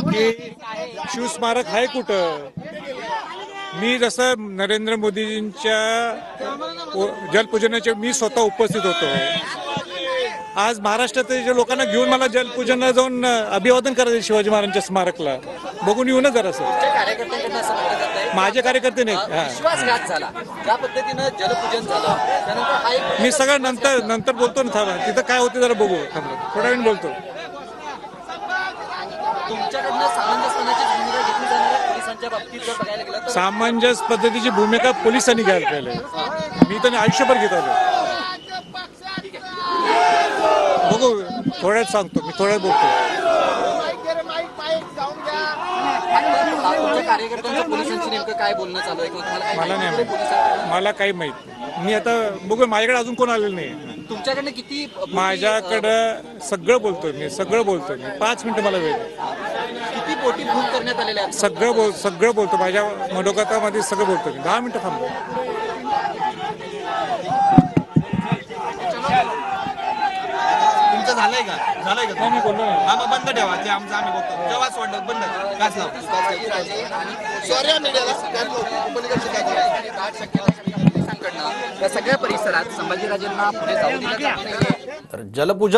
की शिवस्मारक आहे कुठं. मी जसं नरेंद्र मोदींच्या जलपूजनाच्या मी स्वतः उपस्थित होतो. आज महाराष्ट्रातील जे लोकांना घेऊन मला जलपूजनाला जाऊन अभिवादन करायचं शिवाजी महाराजांच्या स्मारकला बघून येऊ ना जरासं. माझे कार्यकर्ते नाही. विश्वासघात झाला ज्या पद्धतीनं जलपूजन झालं त्यानंतर हा एक मी सगळं नंतर बोलतो ना. थांबा, तिथं काय होते जरा बघू. थांबा, थोड्या वेळ बोलतो. तुमच्याकडनं सामंजस्यपणाची भूमिका घेतली जाणार आहे पोलिसांच्या बाबतीत जर बघायला गेलं तर सामंजस्य पद्धतीची भूमिका पोलिसांनी घ्यायला पाहिजे. मी तर आयुष्यभर घेत आलो. बघू, थोड्याच सांगतो मी, थोड्यात बोलतो. तुमच्या कार्यकर्त्यांचं पोलिसांशी नेमकं काय बोलणं चालू आहे किंवा तुम्हाला काय मला नाही माहिती? माहिती, मला काही माहित नाही. मी आता बघू, माझ्याकडे अजून कोण आलेलं नाही. तुमच्याकडनं किती माझ्याकडं सगळं बोलतोय मी, सगळं बोलतोय मी. 5 मिनिटं मला वेळ. किती बोटी बुक करण्यात आलेल्या आहेत? सगळं बोलतो. माझ्या मनोगतामध्ये सगळं बोलतो मी. 10 मिनिटं थांबतो. तुमचं झालंय का? झालंय का? नाही, मी बोललो नाही. हा, मग बंद ठेवा. ते आमचं आम्ही बघतो. जेव्हा सोडलं बंद काच लाव. सॉरी मीडियाला पोलिसांकडनं या सगळ्या परिसरात संभाजीराजेंना पुढे जाऊ दिलं जात नाहीये. तर जलपूजन